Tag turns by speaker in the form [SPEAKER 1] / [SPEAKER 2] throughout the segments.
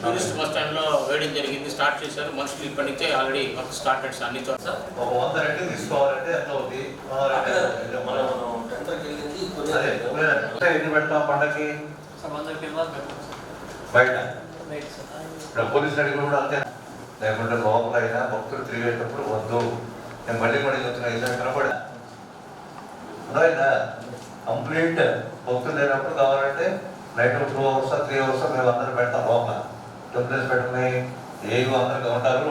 [SPEAKER 1] Tourist bus stand లో వేయడం జరిగింది, స్టార్ట్ చేశారు. మనుషులు ఇప్పటి నుంచే ఆల్రెడీ వర్క్ స్టార్టెడ్ అన్ని చోట్ల.
[SPEAKER 2] ఒక 100 రెట్లు తీసుకోవాలంటే ఎంత అవుతుంది? ఎన్ని పెడతాం పండగకి? బయట ఇప్పుడు పోలీసు అడిగి కూడా అంతే. లేకుంటే లోపల అయినా భక్తులు తిరిగేటప్పుడు వద్దు, నేను మళ్ళీ వచ్చిన కనపడా కంప్లీట్ భక్తులు లేనప్పుడు కావాలంటే నైట్ 2 hours 3 hours మేము అందరూ పెడతాం లోపల. టెంప్లెట్స్ పెట్టుకుని ఏవి అందరికి ఉంటారు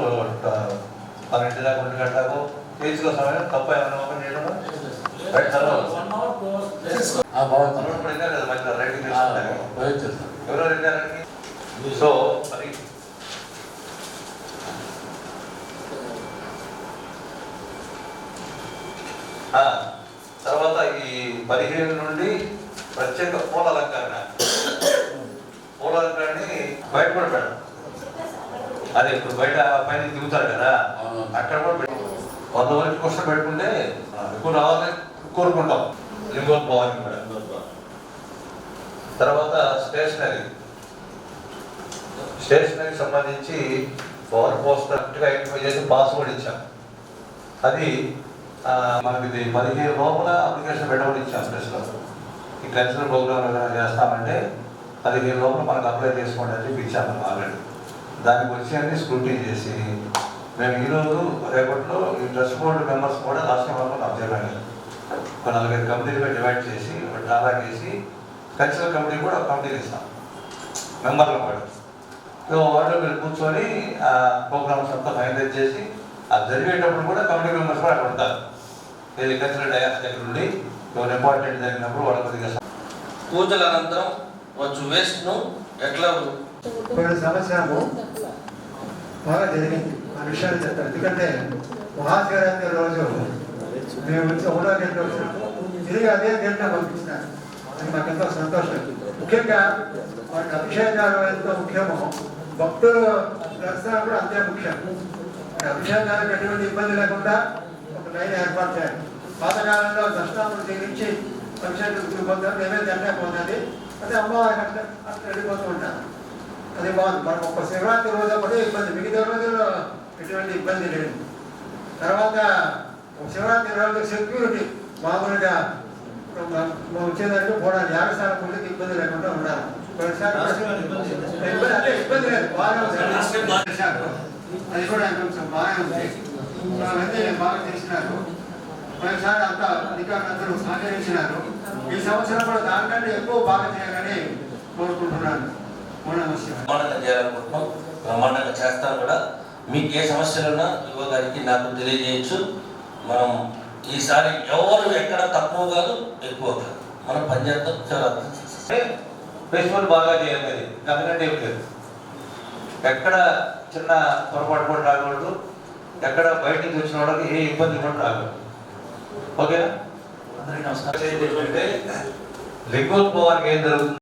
[SPEAKER 2] 12 దాకా 1 గంటలకు తీర్చుకో సమయం తప్ప ఏమైనా ఓపెన్ చేయడం సో మరి తర్వాత ఈ 15 నుండి ప్రత్యేక పూల అలంకరణని బయట కూడా పెడతాం. అదే ఇప్పుడు బయట పైన దిగుతారు కదా, అక్కడ కూడా 100 వరకు క్వశ్చన్ పెట్టుకుంటే ఎక్కువ రావాలని కోరుకుంటాం. లింగోద్భవానికి కూడా. తర్వాత స్టేషనరీ సంబంధించి పవర్ పోస్టర్ ఐడెంటిఫై చేసి పాస్వర్డ్ ఇచ్చాం. అది మనకి 15 లోపల అప్లికేషన్ పెట్టమని ఇచ్చాం. ప్రెస్లో ఈ కల్చరల్ ప్రోగ్రామ్ ఏదైనా చేస్తామంటే 15 లోపల మనకు అప్లై చేసుకోండి అని చెప్పి ఇచ్చాము ఆల్రెడీ. దానికి వచ్చి అన్ని స్క్రూటీ చేసి మేము ఈరోజు రేపట్లో ఈ ట్రస్ట్ బోర్డు మెంబర్స్ కూడా రాష్ట్ర వరకు అబ్జర్వ్ అయ్యారు. ఒక 4-5 కమిటీలుగా డివైడ్ చేసి డ్రాలా చేసి కల్చరల్ కమిటీ కూడా ఒక కమిటీలు ఇస్తాం మెంబర్లు కూడా. సో వాళ్ళు మీరు కూర్చొని ఆ ప్రోగ్రామ్స్ అంతా ఫైనలైజ్ చేసి అది జరిగేటప్పుడు కూడా కమిటీ మెంబర్స్ కూడా అక్కడ ఉంటారు. ఇది కల్చరల్ డయాస్ దగ్గర నుండి ఇంపార్టెంట్ జరిగినప్పుడు వాళ్ళ కొద్దిగా
[SPEAKER 3] పూజల అనంతరం వచ్చు వేస్ట్ను ఎట్లా
[SPEAKER 4] కొన్ని సంవత్సరాలు బాగా జరిగింది ఆ విషయాలు చెప్తారు. ఎందుకంటే మహాశివరాత్రి రోజు మేము వచ్చి 1వ గంటలో వచ్చినప్పుడు తిరిగి అదే గంటలో పంపించినారు. అది మాకు ఎంతో సంతోషం. ముఖ్యంగా వారికి అభిషేకాలు ఎంతో ముఖ్యము, భక్తులు దర్శనాలు కూడా అంతే ముఖ్యం. అభిషేకాలకు ఎటువంటి ఇబ్బంది లేకుండా ఒక లైన్ ఏర్పాటు చేయాలి. పాతకాలంలో దర్శనాలు చేయించి అభిషేకం పొందారు, నైవేద్యం అంటే పోతుంది, అదే అమ్మవారి అట్లా వెళ్ళిపోతూ ఉంటారు. అది బాగుంది. మనం ఒక శివరాత్రి రోజు ఒకటే ఇబ్బంది, మిగతా రోజుల్లో ఎటువంటి ఇబ్బంది లేదు. తర్వాత శివరాత్రి రోజు సెక్యూరిటీ మామూలుగా వచ్చేదానికి పోవడానికి యాగశాల పూజకి ఇబ్బంది లేకుండా ఉండాలి. ఇబ్బంది లేదు, బాగా అది కూడా కొంచెం బాగా ఉంది. అవన్నీ బాగా చేసినారు. పోయినసారి అంతా అధికారులందరూ సహకరించినారు. ఈ సంవత్సరం కూడా దానికంటే ఎక్కువ బాగా చేయాలని కోరుకుంటున్నాను.
[SPEAKER 3] బ్రహ్మాండంగా చేయాలనుకుంటున్నాం, బ్రహ్మాండంగా చేస్తాను కూడా. మీకు ఏ సమస్యలున్నా యువ గారికి నాకు తెలియజేయచ్చు. మనం ఈసారి ఎవరు ఎక్కడ తక్కువ కాదు ఎక్కువ కాదు, మనం పనిచేస్తాం. చాలా
[SPEAKER 2] ఫెస్టివల్ బాగా చేయాలి. అందుకంటే ఏం లేదు, ఎక్కడ చిన్న పొరపాటు కూడా రాకూడదు, ఎక్కడ బయట నుంచి వచ్చిన వాళ్ళకి ఏ ఇబ్బంది కూడా రాకూడదు. ఓకేనా? అందరికీ నమస్కారం. ఏంటంటే లింగోద్భవానికి ఏం జరుగుతుంది?